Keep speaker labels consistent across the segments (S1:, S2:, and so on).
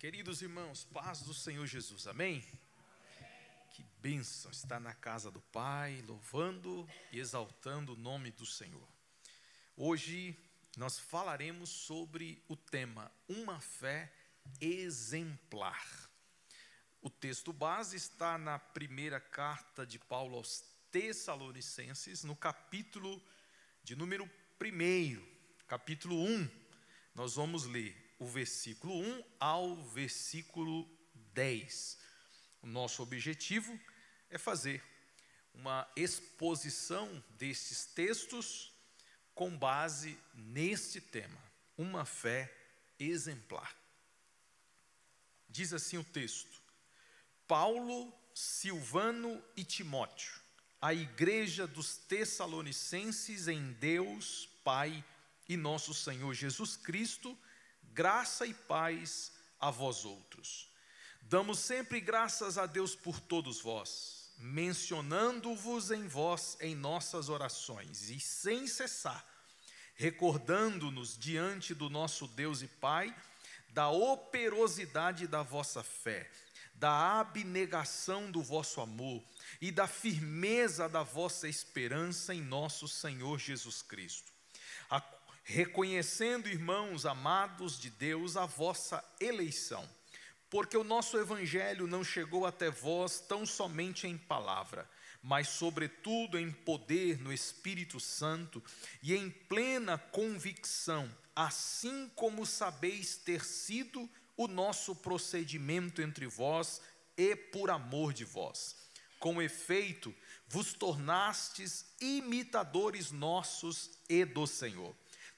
S1: Queridos irmãos, paz do Senhor Jesus, amém? Que bênção estar na casa do Pai, louvando e exaltando o nome do Senhor. Hoje nós falaremos sobre o tema, uma fé exemplar. O texto base está na primeira carta de Paulo aos Tessalonicenses, no capítulo de número 1, capítulo 1. Nós vamos ler o versículo 1 ao versículo 10. O nosso objetivo é fazer uma exposição destes textos com base neste tema, uma fé exemplar. Diz assim o texto: Paulo, Silvano e Timóteo, a igreja dos Tessalonicenses em Deus, Pai e nosso Senhor Jesus Cristo, graça e paz a vós outros. Damos sempre graças a Deus por todos vós, mencionando-vos em nossas orações, e sem cessar, recordando-nos diante do nosso Deus e Pai, da operosidade da vossa fé, da abnegação do vosso amor e da firmeza da vossa esperança em nosso Senhor Jesus Cristo. Reconhecendo, irmãos amados de Deus, a vossa eleição, porque o nosso evangelho não chegou até vós tão somente em palavra, mas sobretudo em poder no Espírito Santo e em plena convicção, assim como sabeis ter sido o nosso procedimento entre vós e por amor de vós. Com efeito, vos tornastes imitadores nossos e do Senhor,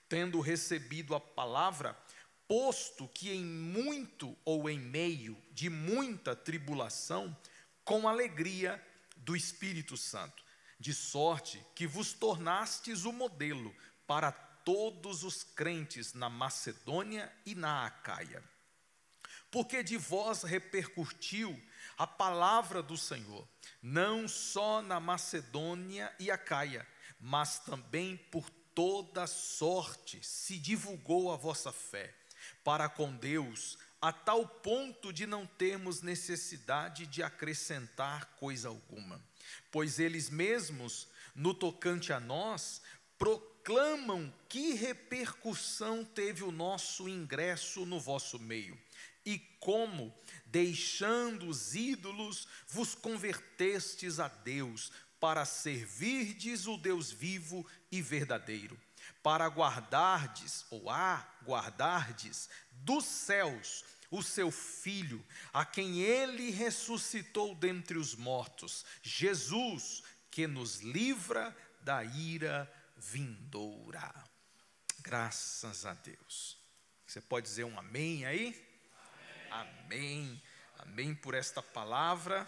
S1: tendo recebido a palavra, posto que em muito ou em meio de muita tribulação, com alegria do Espírito Santo, de sorte que vos tornastes o modelo para todos os crentes na Macedônia e na Acaia. Porque de vós repercutiu a palavra do Senhor, não só na Macedônia e Acaia, mas também por toda sorte se divulgou a vossa fé, para com Deus, a tal ponto de não termos necessidade de acrescentar coisa alguma. Pois eles mesmos, no tocante a nós, proclamam que repercussão teve o nosso ingresso no vosso meio, e como, deixando os ídolos, vos convertestes a Deus, para servirdes o Deus vivo e verdadeiro, para guardardes dos céus o seu Filho, a quem ele ressuscitou dentre os mortos, Jesus, que nos livra da ira vindoura. Graças a Deus. Você pode dizer um amém aí? Amém. Amém por esta palavra.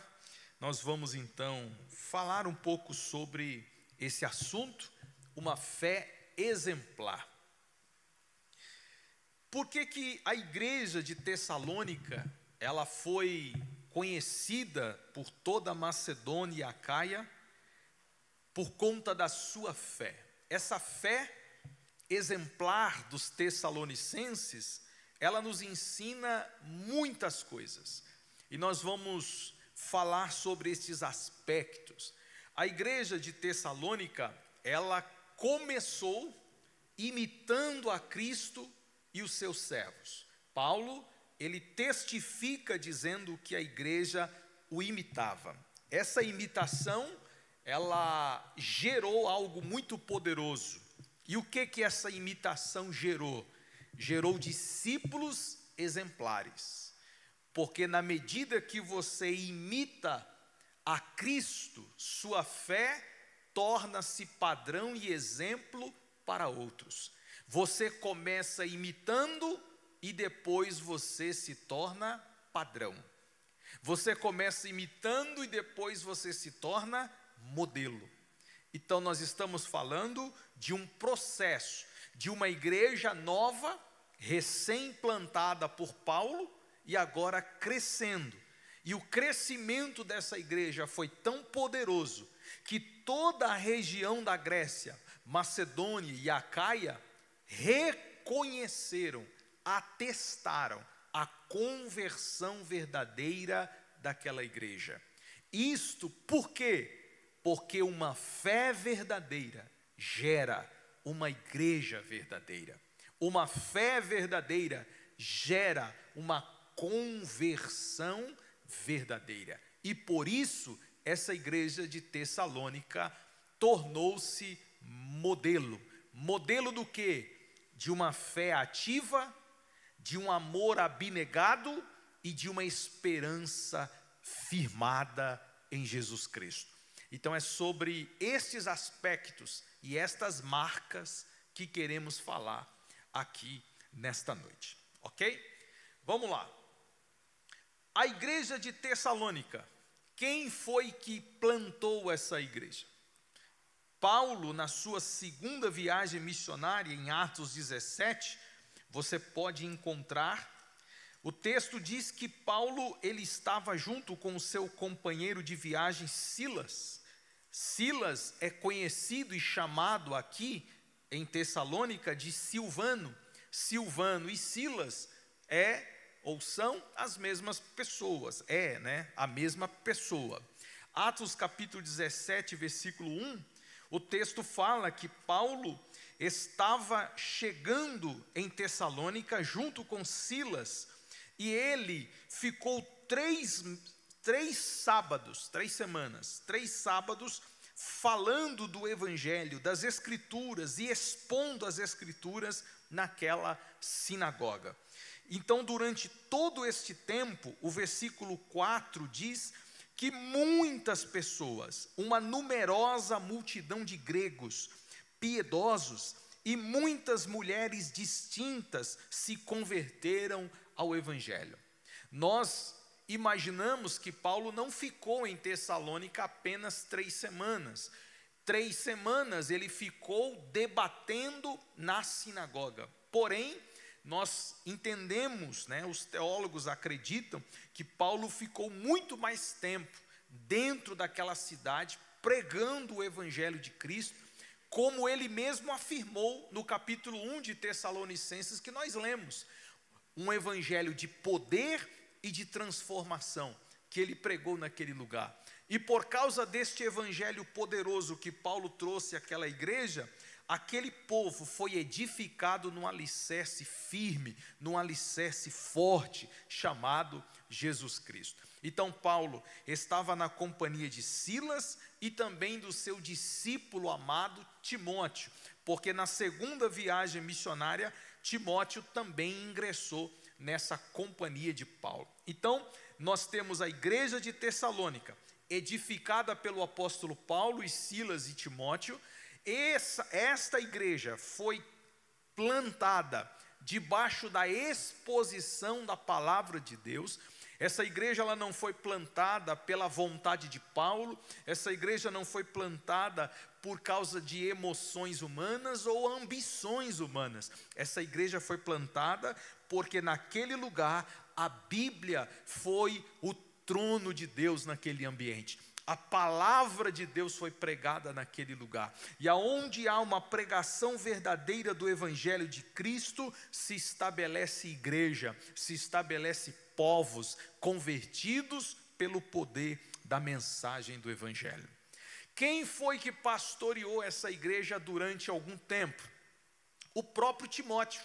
S1: Nós vamos então falar um pouco sobre esse assunto, uma fé exemplar. Por que a igreja de Tessalônica, ela foi conhecida por toda a Macedônia e Acaia? Por conta da sua fé. Essa fé exemplar dos tessalonicenses, ela nos ensina muitas coisas. E nós vamos falar sobre esses aspectos. A igreja de Tessalônica, ela começou imitando a Cristo e os seus servos. Paulo, ele testifica dizendo que a igreja o imitava. Essa imitação, ela gerou algo muito poderoso. E o que essa imitação gerou? Gerou discípulos exemplares. Porque na medida que você imita a Cristo, sua fé torna-se padrão e exemplo para outros. Você começa imitando e depois você se torna padrão. Você começa imitando e depois você se torna modelo. Então nós estamos falando de um processo, de uma igreja nova, recém-plantada por Paulo, e agora crescendo. E o crescimento dessa igreja foi tão poderoso que toda a região da Grécia, Macedônia e Acaia reconheceram, atestaram a conversão verdadeira daquela igreja. Isto por quê? Porque uma fé verdadeira gera uma igreja verdadeira. Uma fé verdadeira gera uma conversão verdadeira. E por isso, essa igreja de Tessalônica tornou-se modelo. Modelo do quê? De uma fé ativa, de um amor abnegado e de uma esperança firmada em Jesus Cristo. Então é sobre estes aspectos e estas marcas que queremos falar aqui nesta noite, ok? Vamos lá. A igreja de Tessalônica, quem foi que plantou essa igreja? Paulo, na sua segunda viagem missionária, em Atos 17, você pode encontrar, o texto diz que Paulo, ele estava junto com o seu companheiro de viagem Silas. Silas é conhecido e chamado aqui em Tessalônica de Silvano. Silvano e Silas ou são as mesmas pessoas, a mesma pessoa. Atos capítulo 17, versículo 1, o texto fala que Paulo estava chegando em Tessalônica junto com Silas, e ele ficou três sábados, falando do Evangelho, das Escrituras e expondo as Escrituras naquela sinagoga. Então, durante todo este tempo, o versículo 4 diz que muitas pessoas, uma numerosa multidão de gregos, piedosos e muitas mulheres distintas se converteram ao Evangelho. Nós imaginamos que Paulo não ficou em Tessalônica apenas 3 semanas. 3 semanas ele ficou debatendo na sinagoga. Porém, nós entendemos, os teólogos acreditam que Paulo ficou muito mais tempo dentro daquela cidade, pregando o Evangelho de Cristo, como ele mesmo afirmou no capítulo 1 de Tessalonicenses, que nós lemos. Um evangelho de poder e de transformação que ele pregou naquele lugar. E por causa deste evangelho poderoso que Paulo trouxe àquela igreja, aquele povo foi edificado num alicerce firme, num alicerce forte, chamado Jesus Cristo. Então Paulo estava na companhia de Silas e também do seu discípulo amado Timóteo, porque na segunda viagem missionária, Timóteo também ingressou nessa companhia de Paulo. Então, nós temos a igreja de Tessalônica, edificada pelo apóstolo Paulo e Silas e Timóteo. Esta igreja foi plantada debaixo da exposição da palavra de Deus. Essa igreja ela não foi plantada pela vontade de Paulo, essa igreja não foi plantada por causa de emoções humanas ou ambições humanas. Essa igreja foi plantada porque naquele lugar a Bíblia foi o trono de Deus naquele ambiente. A palavra de Deus foi pregada naquele lugar. E aonde há uma pregação verdadeira do Evangelho de Cristo, se estabelece igreja, se estabelece povos convertidos pelo poder da mensagem do Evangelho. Quem foi que pastoreou essa igreja durante algum tempo? O próprio Timóteo.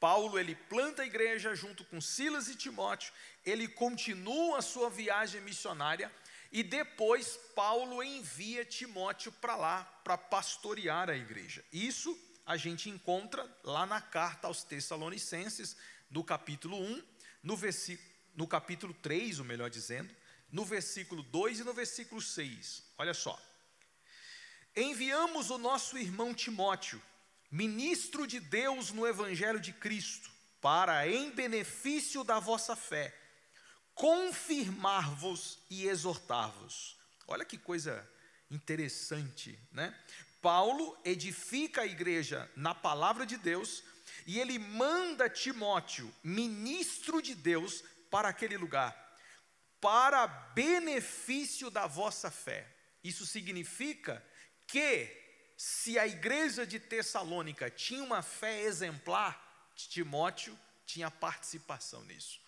S1: Paulo, ele planta a igreja junto com Silas e Timóteo, ele continua a sua viagem missionária, e depois Paulo envia Timóteo para lá, para pastorear a igreja. Isso a gente encontra lá na carta aos Tessalonicenses, no capítulo 1, no capítulo 3, melhor dizendo, no versículo 2 e no versículo 6. Olha só. Enviamos o nosso irmão Timóteo, ministro de Deus no Evangelho de Cristo, para, em benefício da vossa fé, confirmar-vos e exortar-vos. Olha que coisa interessante, né? Paulo edifica a igreja na palavra de Deus e ele manda Timóteo, ministro de Deus, para aquele lugar, para benefício da vossa fé. Isso significa que se a igreja de Tessalônica tinha uma fé exemplar, Timóteo tinha participação nisso.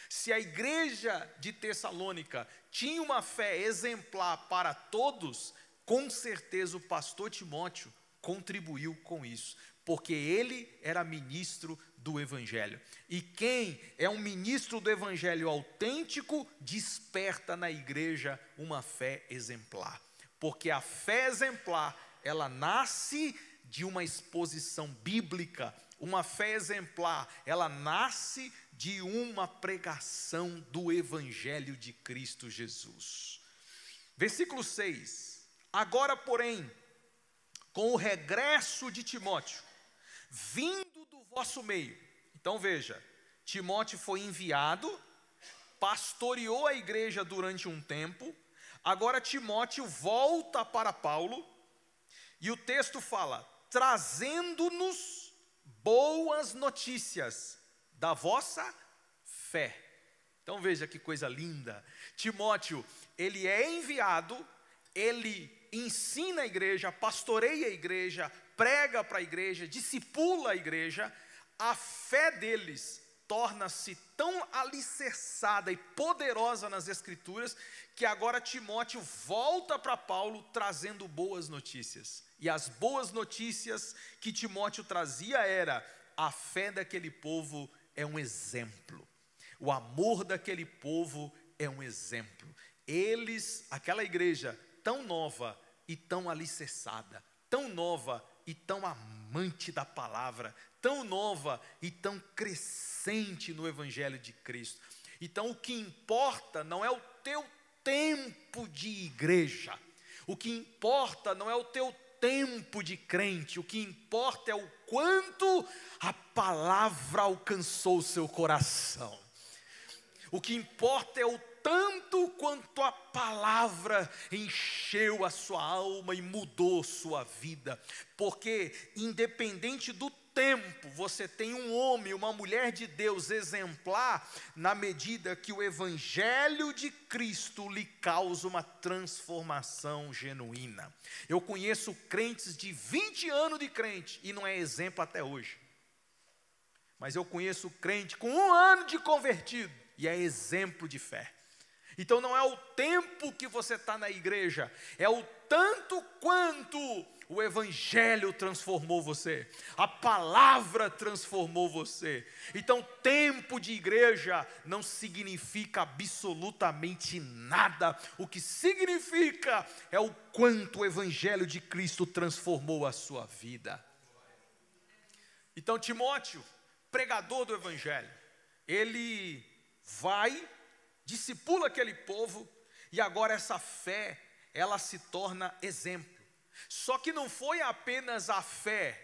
S1: Se a igreja de Tessalônica tinha uma fé exemplar para todos, com certeza o pastor Timóteo contribuiu com isso, porque ele era ministro do Evangelho. E quem é um ministro do Evangelho autêntico, desperta na igreja uma fé exemplar. Porque a fé exemplar, ela nasce de uma exposição bíblica. Uma fé exemplar, ela nasce de uma pregação do Evangelho de Cristo Jesus. Versículo 6. Agora, porém, com o regresso de Timóteo, vindo do vosso meio. Então veja, Timóteo foi enviado, pastoreou a igreja durante um tempo, agora Timóteo volta para Paulo, e o texto fala, trazendo-nos boas notícias da vossa fé. Então veja que coisa linda. Timóteo, ele é enviado, ele ensina a igreja, pastoreia a igreja, prega para a igreja, discipula a igreja. A fé deles torna-se tão alicerçada e poderosa nas Escrituras, que agora Timóteo volta para Paulo trazendo boas notícias. E as boas notícias que Timóteo trazia era: a fé daquele povo é um exemplo, o amor daquele povo é um exemplo. Eles, aquela igreja tão nova e tão alicerçada, tão nova e tão amante da palavra, tão nova e tão crescente no Evangelho de Cristo. Então o que importa não é o teu tempo de igreja, o que importa não é o teu tempo de crente, o que importa é o quanto a palavra alcançou o seu coração. O que importa é o tanto quanto a palavra encheu a sua alma e mudou sua vida. Porque independente do tempo, você tem um homem, uma mulher de Deus exemplar, na medida que o Evangelho de Cristo lhe causa uma transformação genuína. Eu conheço crentes de 20 anos de crente e não é exemplo até hoje. Mas eu conheço crente com 1 ano de convertido e é exemplo de fé. Então não é o tempo que você está na igreja, é o tanto quanto o Evangelho transformou você, a palavra transformou você. Então tempo de igreja não significa absolutamente nada. O que significa é o quanto o Evangelho de Cristo transformou a sua vida. Então Timóteo, pregador do Evangelho, ele vai, discipula aquele povo, e agora essa fé, ela se torna exemplo. Só que não foi apenas a fé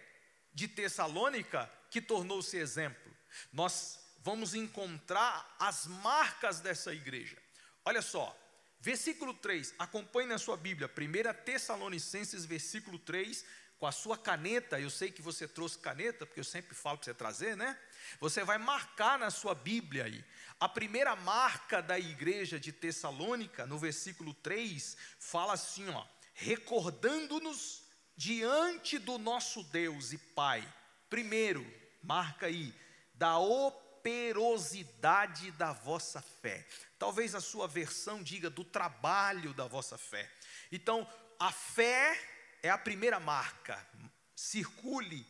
S1: de Tessalônica que tornou-se exemplo. Nós vamos encontrar as marcas dessa igreja. Olha só, versículo 3, acompanhe na sua Bíblia, 1 Tessalonicenses, versículo 3, com a sua caneta. Eu sei que você trouxe caneta, porque eu sempre falo para você trazer, né? Você vai marcar na sua Bíblia aí. A primeira marca da igreja de Tessalônica, no versículo 3, fala assim, ó: recordando-nos diante do nosso Deus e Pai. Primeiro, marca aí, da operosidade da vossa fé. Talvez a sua versão diga do trabalho da vossa fé. Então, a fé é a primeira marca. Circule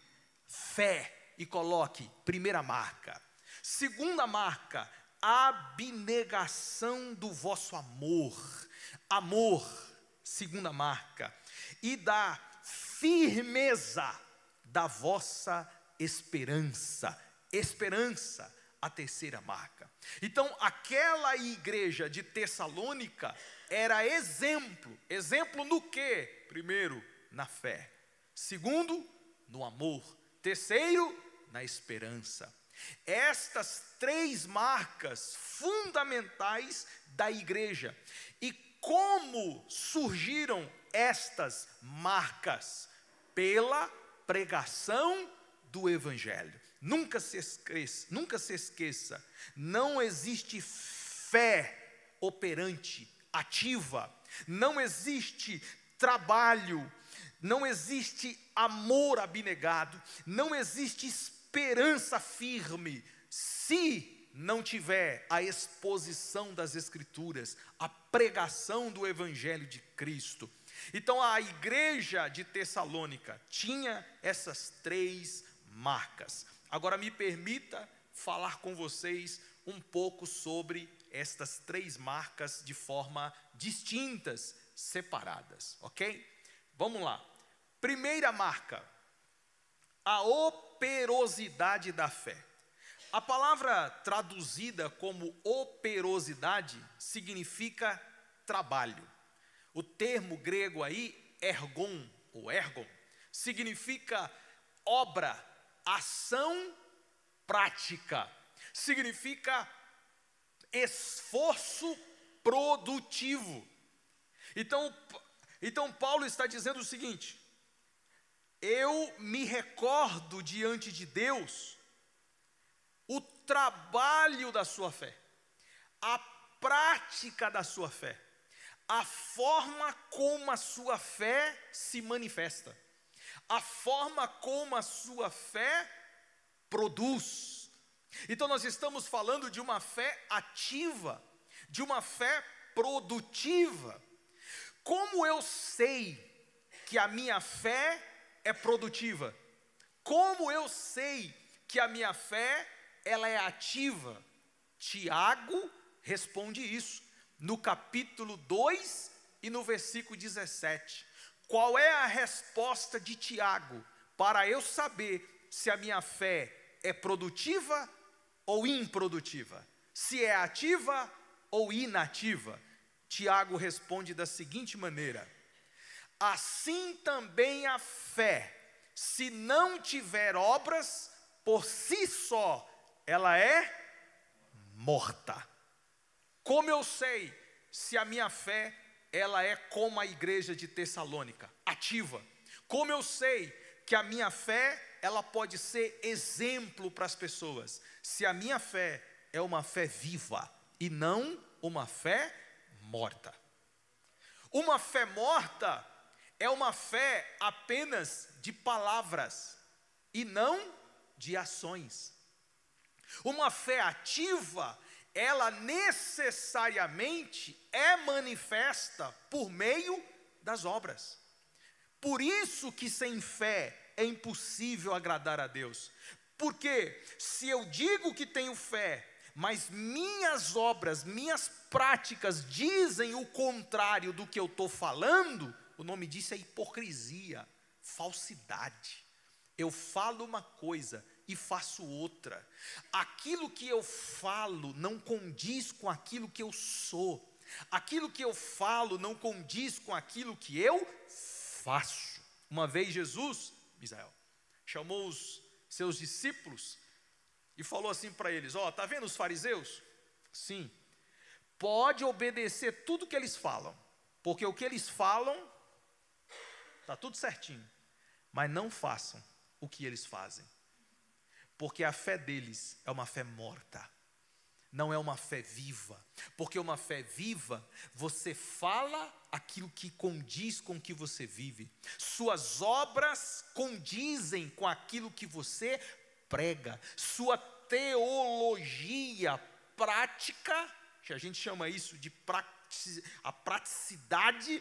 S1: fé e coloque primeira marca. Segunda marca, abnegação do vosso amor. Amor, segunda marca. E da firmeza da vossa esperança. Esperança, a terceira marca. Então, aquela igreja de Tessalônica era exemplo. Exemplo no quê? Primeiro, na fé. Segundo, no amor. Terceiro, na esperança. Estas 3 marcas fundamentais da igreja. E como surgiram estas marcas? Pela pregação do Evangelho. Nunca se esqueça, não existe fé operante, ativa, não existe trabalho, não existe amor abnegado, não existe esperança firme, se não tiver a exposição das Escrituras, a pregação do Evangelho de Cristo. Então a igreja de Tessalônica tinha essas 3 marcas. Agora me permita falar com vocês um pouco sobre estas 3 marcas de forma distintas, separadas, ok? Vamos lá. Primeira marca, a operosidade da fé. A palavra traduzida como operosidade significa trabalho. O termo grego aí, ergon, ou ergon, significa obra, ação prática. Significa esforço produtivo. Então Paulo está dizendo o seguinte: eu me recordo diante de Deus o trabalho da sua fé, a prática da sua fé, a forma como a sua fé se manifesta, a forma como a sua fé produz. Então nós estamos falando de uma fé ativa, de uma fé produtiva. Como eu sei que a minha fé é produtiva? Como eu sei que a minha fé ela é ativa? Tiago responde isso no capítulo 2 e no versículo 17. Qual é a resposta de Tiago para eu saber se a minha fé é produtiva ou improdutiva? Se é ativa ou inativa? Tiago responde da seguinte maneira: assim também a fé, se não tiver obras, por si só, ela é morta. Como eu sei se a minha fé, ela é como a igreja de Tessalônica, ativa? Como eu sei que a minha fé, ela pode ser exemplo para as pessoas? Se a minha fé é uma fé viva e não uma fé morta. Uma fé morta é uma fé apenas de palavras e não de ações. Uma fé ativa, ela necessariamente é manifesta por meio das obras. Por isso que sem fé é impossível agradar a Deus. Porque se eu digo que tenho fé, mas minhas obras, minhas práticas dizem o contrário do que eu estou falando, o nome disso é hipocrisia, falsidade. Eu falo uma coisa e faço outra. Aquilo que eu falo não condiz com aquilo que eu sou. Aquilo que eu falo não condiz com aquilo que eu faço. Uma vez Jesus, Israel, chamou os seus discípulos e falou assim para eles: ó, tá vendo os fariseus? Sim, pode obedecer tudo que eles falam, porque o que eles falam está tudo certinho, mas não façam o que eles fazem, porque a fé deles é uma fé morta, não é uma fé viva. Porque uma fé viva, você fala aquilo que condiz com o que você vive, suas obras condizem com aquilo que você prega, sua teologia prática, que a gente chama isso de a praticidade,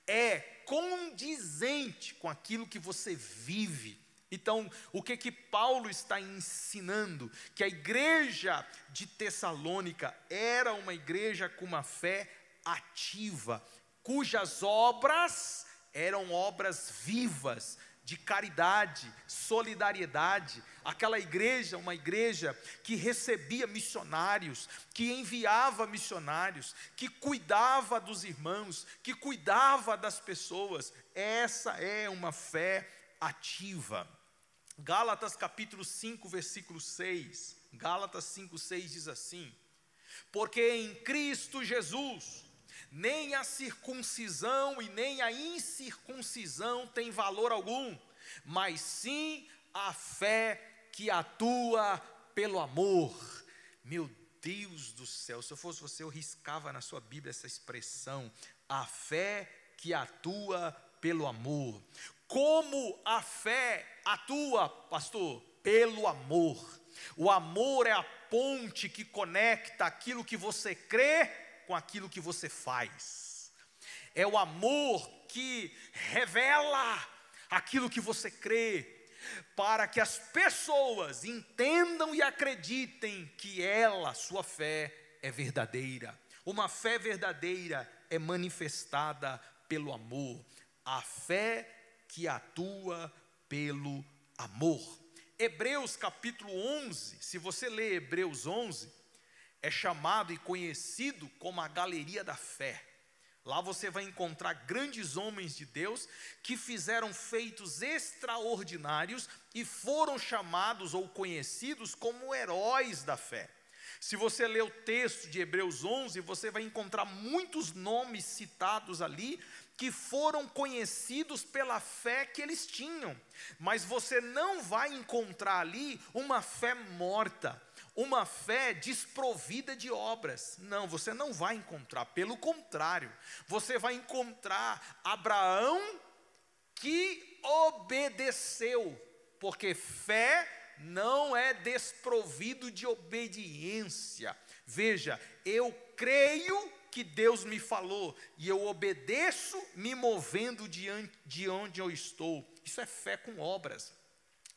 S1: é condizente com aquilo que você vive. Então, o que Paulo está ensinando? Que a igreja de Tessalônica era uma igreja com uma fé ativa, cujas obras eram obras vivas, de caridade, solidariedade. Aquela igreja, uma igreja que recebia missionários, que enviava missionários, que cuidava dos irmãos, que cuidava das pessoas. Essa é uma fé ativa. Gálatas capítulo 5, versículo 6. Gálatas 5, 6 diz assim: porque em Cristo Jesus, nem a circuncisão e nem a incircuncisão tem valor algum, mas sim a fé que atua pelo amor. Meu Deus do céu, se eu fosse você, eu riscava na sua Bíblia essa expressão: a fé que atua pelo amor. Como a fé atua, pastor? pelo amor. O amor é a ponte que conecta aquilo que você crê com aquilo que você faz. É o amor que revela aquilo que você crê, para que as pessoas entendam e acreditem que sua fé é verdadeira. Uma fé verdadeira é manifestada pelo amor. A fé que atua pelo amor. Hebreus capítulo 11, se você ler Hebreus 11, é chamado e conhecido como a galeria da fé. Lá você vai encontrar grandes homens de Deus que fizeram feitos extraordinários e foram chamados ou conhecidos como heróis da fé. Se você ler o texto de Hebreus 11, você vai encontrar muitos nomes citados ali que foram conhecidos pela fé que eles tinham. Mas você não vai encontrar ali uma fé morta, uma fé desprovida de obras. Não, você não vai encontrar. Pelo contrário, você vai encontrar Abraão que obedeceu, porque fé não é desprovido de obediência. Veja, eu creio que Deus me falou, e eu obedeço me movendo de onde eu estou. Isso é fé com obras.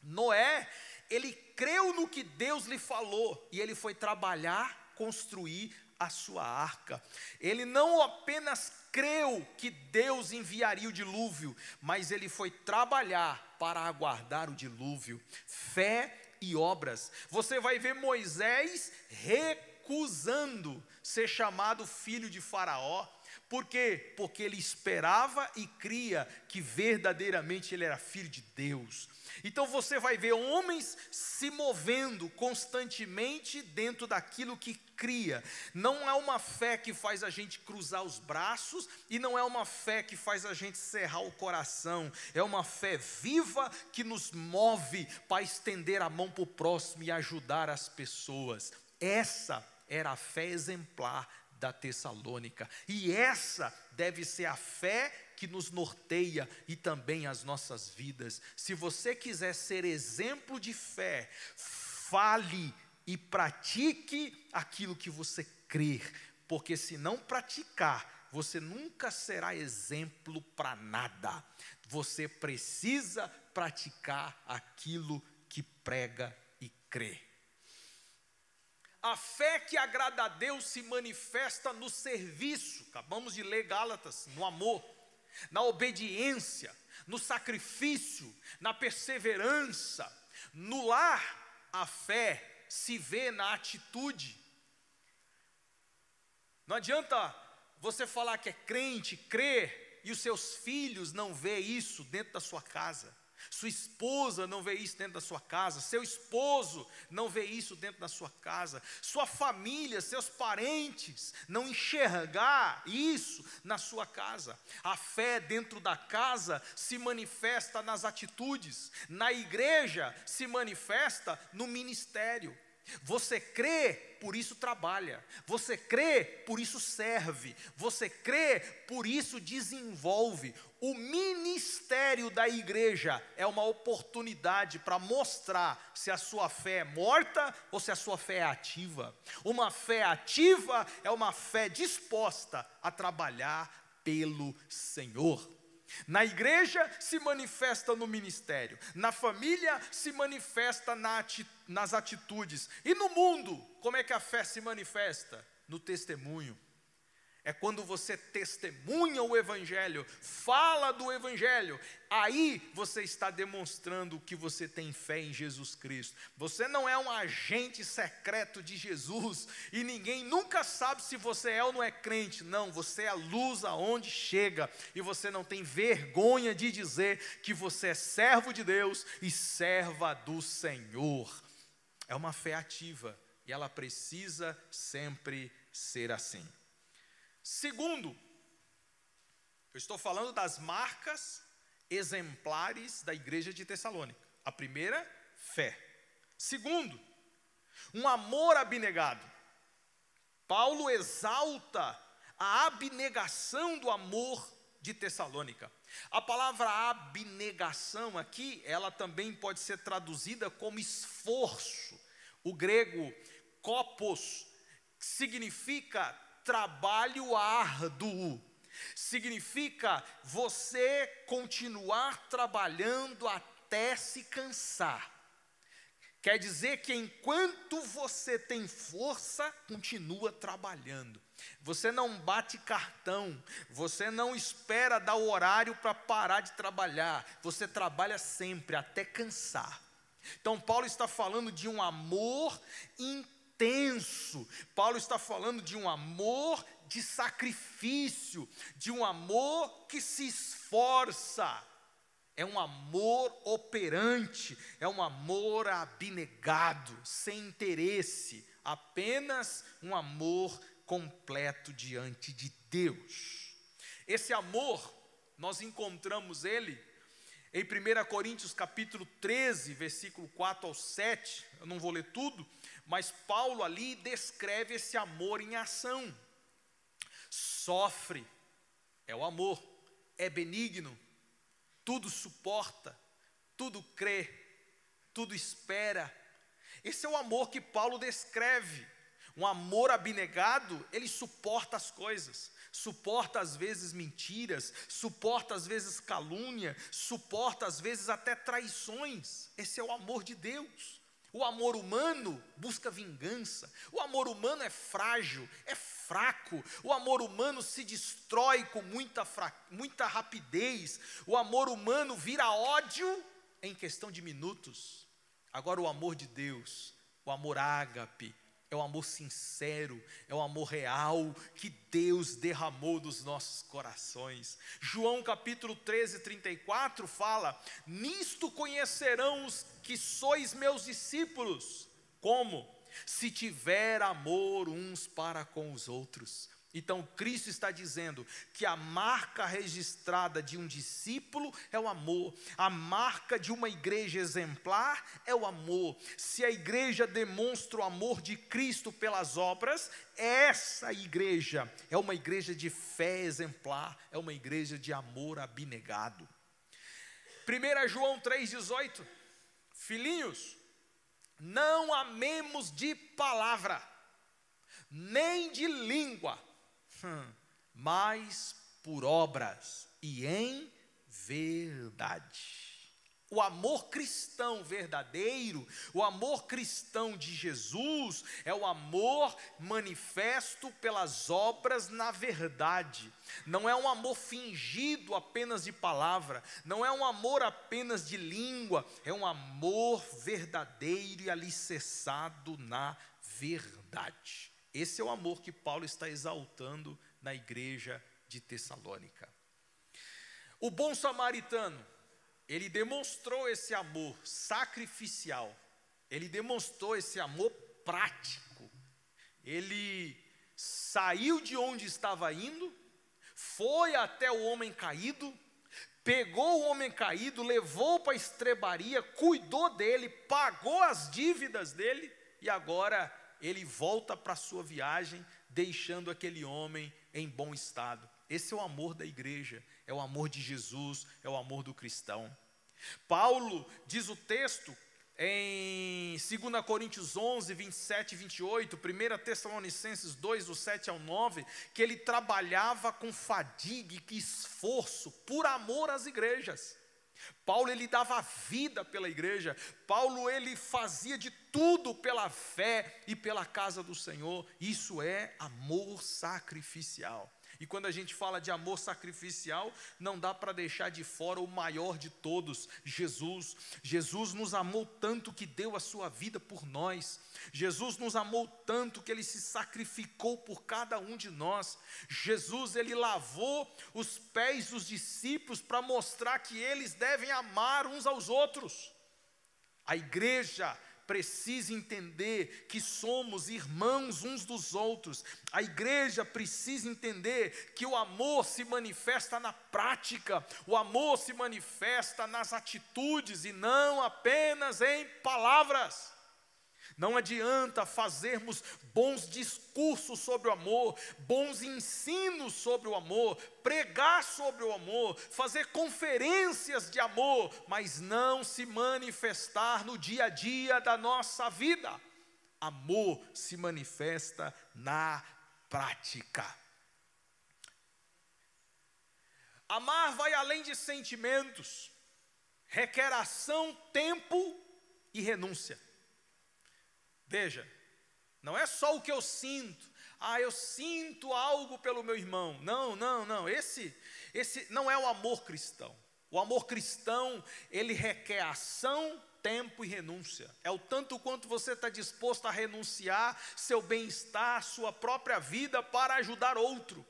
S1: Noé, ele creu no que Deus lhe falou, e ele foi trabalhar, construir a sua arca. Ele não apenas creu que Deus enviaria o dilúvio, mas ele foi trabalhar para aguardar o dilúvio. Fé e obras. Você vai ver Moisés recusando ser chamado filho de Faraó. Por quê? Porque ele esperava e cria que verdadeiramente ele era filho de Deus. Então você vai ver homens se movendo constantemente dentro daquilo que cria. Não é uma fé que faz a gente cruzar os braços, e não é uma fé que faz a gente cerrar o coração. É uma fé viva que nos move para estender a mão para o próximo e ajudar as pessoas. Essa era a fé exemplar da Tessalônica, e essa deve ser a fé que nos norteia e também as nossas vidas. Se você quiser ser exemplo de fé, fale e pratique aquilo que você crer, porque se não praticar, você nunca será exemplo para nada. Você precisa praticar aquilo que prega e crê. A fé que agrada a Deus se manifesta no serviço. Acabamos de ler Gálatas, no amor, na obediência, no sacrifício, na perseverança. No lar, a fé se vê na atitude. Não adianta você falar que é crente, crer, e os seus filhos não vê isso dentro da sua casa. Sua esposa não vê isso dentro da sua casa, seu esposo não vê isso dentro da sua casa, sua família, seus parentes não enxergar isso na sua casa. A fé dentro da casa se manifesta nas atitudes, na igreja se manifesta no ministério. Você crê, por isso trabalha. Você crê, por isso serve. Você crê, por isso desenvolve. O ministério da igreja é uma oportunidade para mostrar se a sua fé é morta ou se a sua fé é ativa. Uma fé ativa é uma fé disposta a trabalhar pelo Senhor. Na igreja se manifesta no ministério, na família se manifesta nas atitudes, e no mundo, como é que a fé se manifesta? No testemunho. É quando você testemunha o Evangelho, fala do Evangelho, aí você está demonstrando que você tem fé em Jesus Cristo. Você não é um agente secreto de Jesus, e ninguém nunca sabe se você é ou não é crente. Não, você é a luz aonde chega, e você não tem vergonha de dizer que você é servo de Deus e serva do Senhor. É uma fé ativa, e ela precisa sempre ser assim. Segundo, eu estou falando das marcas exemplares da igreja de Tessalônica. A primeira, fé. Segundo, um amor abnegado. Paulo exalta a abnegação do amor de Tessalônica. A palavra abnegação aqui, ela também pode ser traduzida como esforço. O grego kopos significa trabalho árduo. Significa você continuar trabalhando até se cansar. Quer dizer que enquanto você tem força, continua trabalhando. Você não bate cartão, você não espera dar o horário para parar de trabalhar. Você trabalha sempre até cansar. Então Paulo está falando de um amor intenso. Paulo está falando de um amor de sacrifício, de um amor que se esforça. É um amor operante, é um amor abnegado, sem interesse, apenas um amor completo diante de Deus. Esse amor, nós encontramos ele em 1 Coríntios capítulo 13, versículo 4 ao 7, eu não vou ler tudo, mas Paulo ali descreve esse amor em ação. Sofre, é o amor, é benigno, tudo suporta, tudo crê, tudo espera. Esse é o amor que Paulo descreve. Um amor abnegado, ele suporta as coisas, suporta às vezes mentiras, suporta às vezes calúnia, suporta às vezes até traições. Esse é o amor de Deus. O amor humano busca vingança. O amor humano é frágil, é fraco. O amor humano se destrói com muita rapidez. O amor humano vira ódio em questão de minutos. Agora o amor de Deus, o amor ágape, é o amor sincero, é o amor real que Deus derramou dos nossos corações. João capítulo 13, 34 fala: nisto conhecerão os que sois meus discípulos. Como? Se tiver amor uns para com os outros. Então Cristo está dizendo que a marca registrada de um discípulo é o amor. A marca de uma igreja exemplar é o amor. Se a igreja demonstra o amor de Cristo pelas obras, essa igreja é uma igreja de fé exemplar, é uma igreja de amor abnegado. 1 João 3,18, filhinhos, não amemos de palavra, nem de língua, mas por obras e em verdade. O amor cristão verdadeiro, o amor cristão de Jesus, é o amor manifesto pelas obras na verdade. Não é um amor fingido apenas de palavra, não é um amor apenas de língua, é um amor verdadeiro e alicerçado na verdade. Esse é o amor que Paulo está exaltando na igreja de Tessalônica. O bom samaritano, ele demonstrou esse amor sacrificial, ele demonstrou esse amor prático. Ele saiu de onde estava indo, foi até o homem caído, pegou o homem caído, levou para a estrebaria, cuidou dele, pagou as dívidas dele e agora ele volta para a sua viagem, deixando aquele homem em bom estado. Esse é o amor da igreja, é o amor de Jesus, é o amor do cristão. Paulo diz o texto em 2 Coríntios 11, 27 e 28, 1 Tessalonicenses 2, do 7 ao 9, que ele trabalhava com fadiga e esforço por amor às igrejas. Paulo, ele dava vida pela igreja. Paulo, ele fazia de tudo pela fé e pela casa do Senhor. Isso é amor sacrificial. E quando a gente fala de amor sacrificial, não dá para deixar de fora o maior de todos, Jesus. Jesus nos amou tanto que deu a sua vida por nós. Jesus nos amou tanto que ele se sacrificou por cada um de nós. Jesus, ele lavou os pés dos discípulos para mostrar que eles devem amar uns aos outros. A igreja precisa entender que somos irmãos uns dos outros. A igreja precisa entender que o amor se manifesta na prática, o amor se manifesta nas atitudes e não apenas em palavras. Não adianta fazermos bons discursos sobre o amor, bons ensinos sobre o amor, pregar sobre o amor, fazer conferências de amor, mas não se manifestar no dia a dia da nossa vida. Amor se manifesta na prática. Amar vai além de sentimentos, requer ação, tempo e renúncia. Veja, não é só o que eu sinto. Eu sinto algo pelo meu irmão. Não. Esse não é o amor cristão. O amor cristão, ele requer ação, tempo e renúncia. É o tanto quanto você está disposto a renunciar seu bem-estar, sua própria vida para ajudar outro.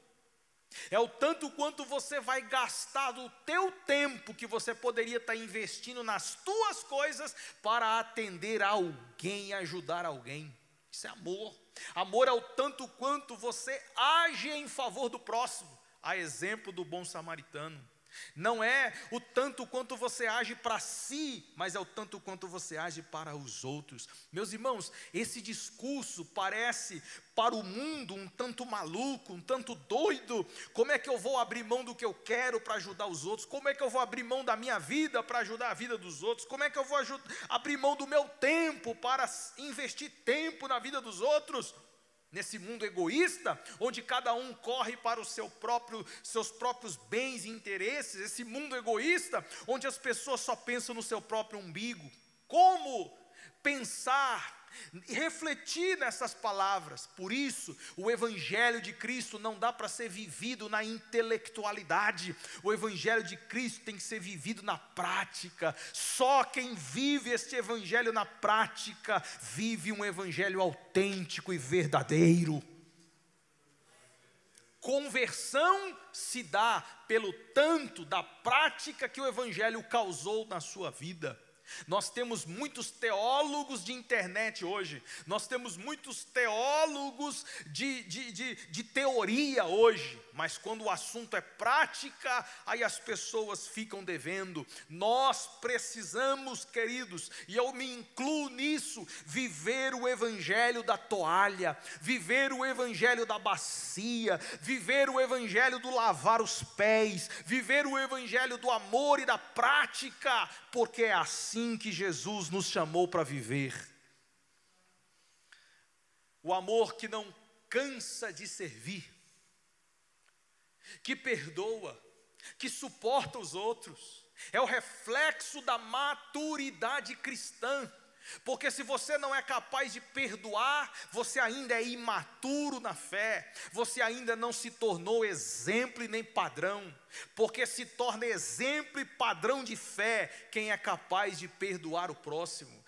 S1: É o tanto quanto você vai gastar do teu tempo que você poderia estar investindo nas tuas coisas para atender a alguém, ajudar alguém. Isso é amor. Amor é o tanto quanto você age em favor do próximo, a exemplo do bom samaritano. Não é o tanto quanto você age para si, mas é o tanto quanto você age para os outros. Meus irmãos, esse discurso parece para o mundo um tanto maluco, um tanto doido. Como é que eu vou abrir mão do que eu quero para ajudar os outros? Como é que eu vou abrir mão da minha vida para ajudar a vida dos outros? Como é que eu vou abrir mão do meu tempo para investir tempo na vida dos outros? Nesse mundo egoísta, onde cada um corre para seus próprios bens e interesses, esse mundo egoísta, onde as pessoas só pensam no seu próprio umbigo. Como pensar e refletir nessas palavras? Por isso, o Evangelho de Cristo não dá para ser vivido na intelectualidade. O Evangelho de Cristo tem que ser vivido na prática. Só quem vive este Evangelho na prática, vive um Evangelho autêntico e verdadeiro. Conversão se dá pelo tanto da prática que o Evangelho causou na sua vida. Nós temos muitos teólogos de internet hoje, nós temos muitos teólogos de teoria hoje, mas quando o assunto é prática, aí as pessoas ficam devendo. Nós precisamos, queridos, e eu me incluo nisso, viver o Evangelho da toalha, viver o Evangelho da bacia, viver o Evangelho do lavar os pés, viver o Evangelho do amor e da prática, porque é assim que Jesus nos chamou para viver. O amor que não cansa de servir, que perdoa, que suporta os outros, é o reflexo da maturidade cristã. Porque se você não é capaz de perdoar, você ainda é imaturo na fé, você ainda não se tornou exemplo e nem padrão. Porque se torna exemplo e padrão de fé quem é capaz de perdoar o próximo.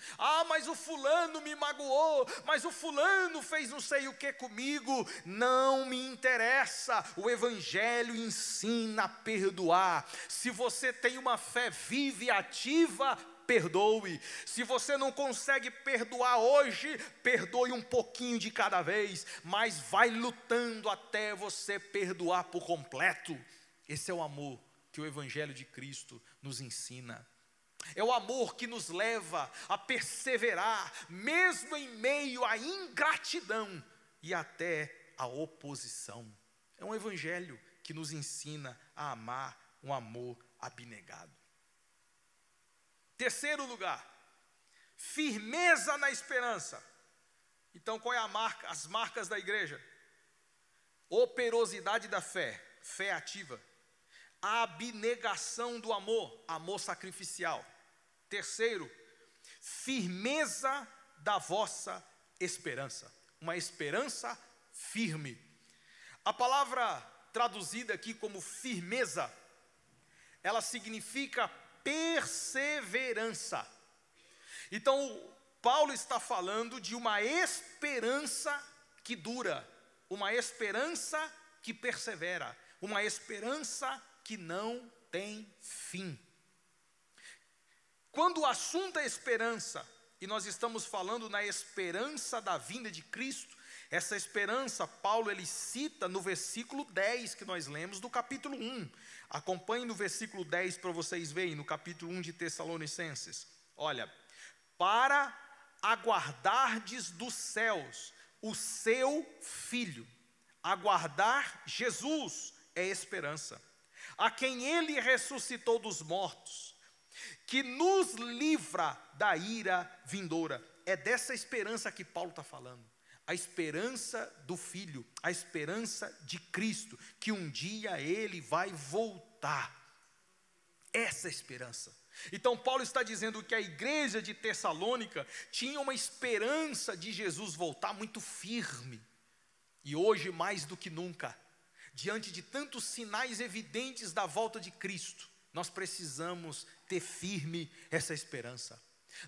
S1: Mas o fulano me magoou, mas o fulano fez não sei o que comigo. Não me interessa, o Evangelho ensina a perdoar. Se você tem uma fé viva e ativa, perdoe. Se você não consegue perdoar hoje, perdoe um pouquinho de cada vez, mas vai lutando até você perdoar por completo. Esse é o amor que o Evangelho de Cristo nos ensina. É o amor que nos leva a perseverar, mesmo em meio à ingratidão e até à oposição. É um Evangelho que nos ensina a amar um amor abnegado. Terceiro lugar, firmeza na esperança. Então, qual é as marcas da igreja? Operosidade da fé, fé ativa. Abnegação do amor, amor sacrificial. Terceiro, firmeza da vossa esperança, uma esperança firme. A palavra traduzida aqui como firmeza, ela significa perseverança. Então, Paulo está falando de uma esperança que dura, uma esperança que persevera, uma esperança que não tem fim. Quando o assunto é esperança, e nós estamos falando na esperança da vinda de Cristo, essa esperança, Paulo ele cita no versículo 10 que nós lemos do capítulo 1. Acompanhe no versículo 10 para vocês verem, no capítulo 1 de Tessalonicenses. Olha, para aguardardes dos céus o seu Filho. Aguardar Jesus é esperança, a quem ele ressuscitou dos mortos, que nos livra da ira vindoura. É dessa esperança que Paulo está falando. A esperança do Filho, a esperança de Cristo, que um dia ele vai voltar. Essa esperança. Então Paulo está dizendo que a igreja de Tessalônica tinha uma esperança de Jesus voltar muito firme. E hoje, mais do que nunca, diante de tantos sinais evidentes da volta de Cristo, nós precisamos ter firme essa esperança.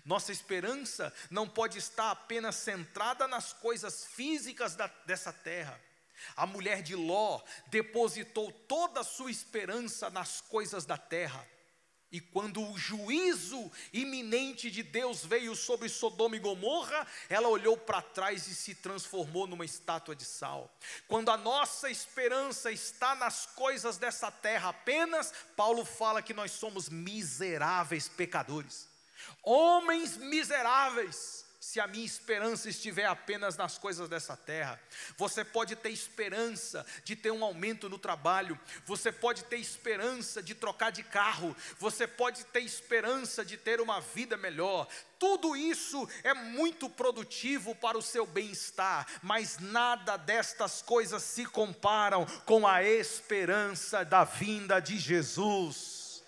S1: Nossa esperança não pode estar apenas centrada nas coisas físicas dessa terra. A mulher de Ló depositou toda a sua esperança nas coisas da terra. E quando o juízo iminente de Deus veio sobre Sodoma e Gomorra, ela olhou para trás e se transformou numa estátua de sal. Quando a nossa esperança está nas coisas dessa terra apenas, Paulo fala que nós somos miseráveis pecadores. Homens miseráveis. Se a minha esperança estiver apenas nas coisas dessa terra. Você pode ter esperança de ter um aumento no trabalho, você pode ter esperança de trocar de carro, você pode ter esperança de ter uma vida melhor. Tudo isso é muito produtivo para o seu bem-estar, mas nada destas coisas se comparam com a esperança da vinda de Jesus.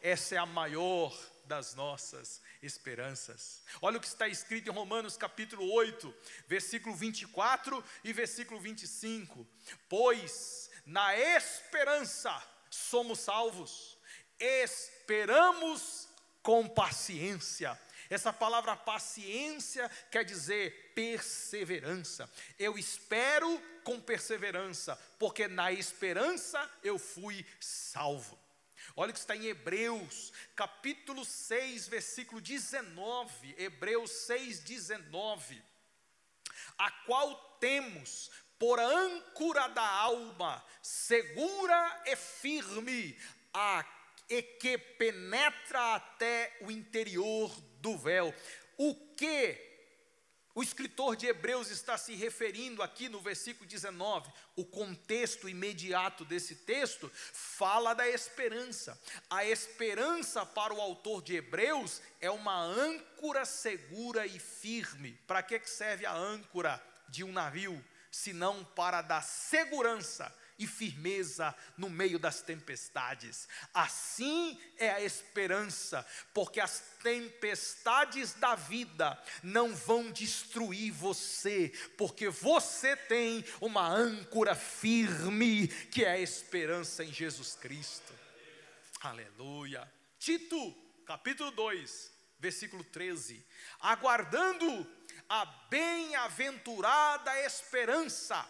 S1: Essa é a maior das nossas esperanças. Olha o que está escrito em Romanos capítulo 8, versículo 24 e versículo 25. Pois na esperança somos salvos, esperamos com paciência. Essa palavra paciência quer dizer perseverança. Eu espero com perseverança, porque na esperança eu fui salvo. Olha o que está em Hebreus, capítulo 6, versículo 19, Hebreus 6, 19. A qual temos por âncora da alma, segura e firme, e que penetra até o interior do véu. O que o escritor de Hebreus está se referindo aqui no versículo 19, o contexto imediato desse texto, fala da esperança. A esperança para o autor de Hebreus é uma âncora segura e firme. Para que serve a âncora de um navio? Senão para dar segurança e firmeza no meio das tempestades. Assim é a esperança, porque as tempestades da vida não vão destruir você, porque você tem uma âncora firme, que é a esperança em Jesus Cristo. Aleluia. Tito, capítulo 2, versículo 13. Aguardando a bem-aventurada esperança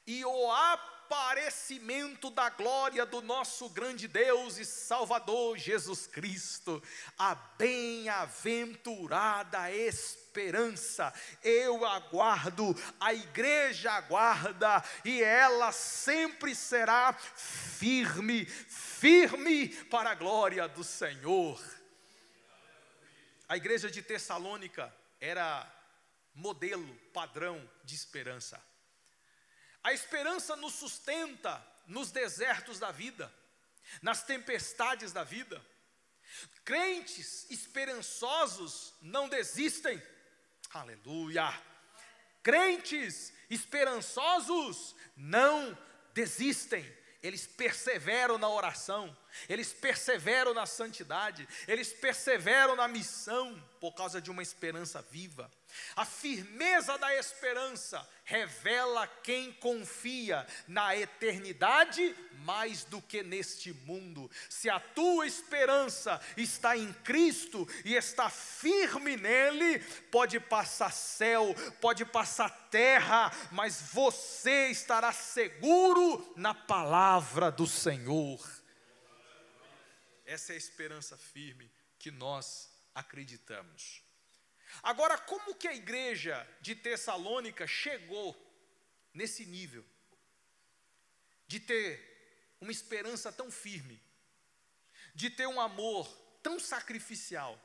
S1: e o aparecimento da glória do nosso grande Deus e Salvador Jesus Cristo. A bem-aventurada esperança. Eu aguardo, a igreja aguarda, e ela sempre será firme, firme para a glória do Senhor. A igreja de Tessalônica era modelo, padrão de esperança. A esperança nos sustenta nos desertos da vida, nas tempestades da vida. Crentes esperançosos não desistem. Aleluia. Crentes esperançosos não desistem. Eles perseveram na oração, eles perseveram na santidade, eles perseveram na missão, por causa de uma esperança viva. A firmeza da esperança revela quem confia na eternidade mais do que neste mundo. Se a tua esperança está em Cristo e está firme nele, pode passar céu, pode passar terra, mas você estará seguro na palavra do Senhor. Essa é a esperança firme que nós acreditamos. Agora, como que a igreja de Tessalônica chegou nesse nível de ter uma esperança tão firme, de ter um amor tão sacrificial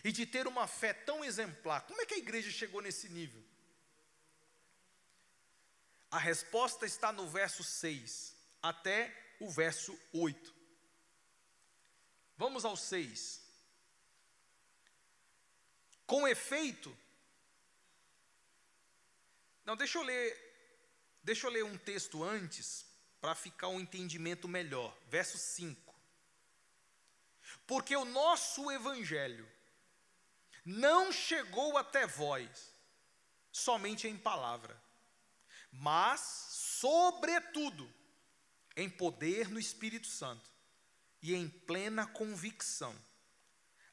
S1: e de ter uma fé tão exemplar. Como é que a igreja chegou nesse nível? A resposta está no verso 6 até o verso 8. Vamos ao 6. Com efeito, não, deixa eu ler um texto antes, para ficar um entendimento melhor. Verso 5. Porque o nosso evangelho não chegou até vós somente em palavra, mas, sobretudo, em poder no Espírito Santo e em plena convicção,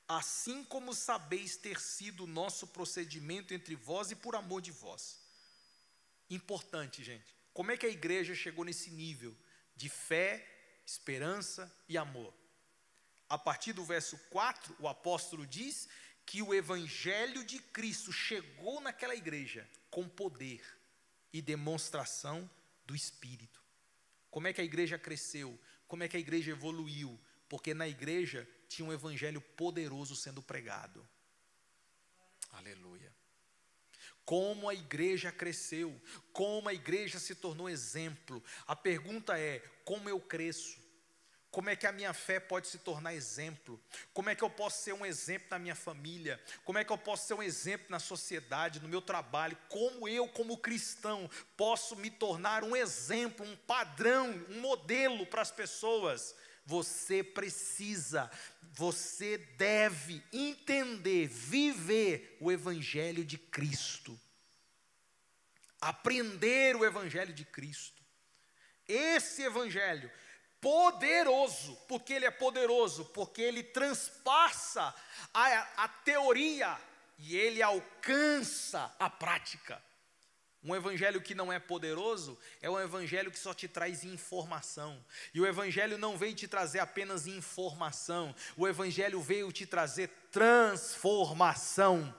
S1: assim como sabeis ter sido o nosso procedimento entre vós e por amor de vós. Importante, gente. Como é que a igreja chegou nesse nível de fé, esperança e amor? A partir do verso 4, o apóstolo diz que o evangelho de Cristo chegou naquela igreja com poder e demonstração do Espírito. Como é que a igreja cresceu? Como é que a igreja evoluiu? Porque na igreja tinha um evangelho poderoso sendo pregado. Aleluia. Como a igreja cresceu, como a igreja se tornou exemplo. A pergunta é, como eu cresço? Como é que a minha fé pode se tornar exemplo? Como é que eu posso ser um exemplo na minha família? Como é que eu posso ser um exemplo na sociedade, no meu trabalho? Como eu, como cristão, posso me tornar um exemplo, um padrão, um modelo para as pessoas? Você precisa, você deve entender, viver o evangelho de Cristo. Aprender o evangelho de Cristo. Esse evangelho poderoso, porque ele é poderoso, porque ele transpassa a teoria e ele alcança a prática. Um evangelho que não é poderoso é um evangelho que só te traz informação. E o evangelho não veio te trazer apenas informação, o evangelho veio te trazer transformação.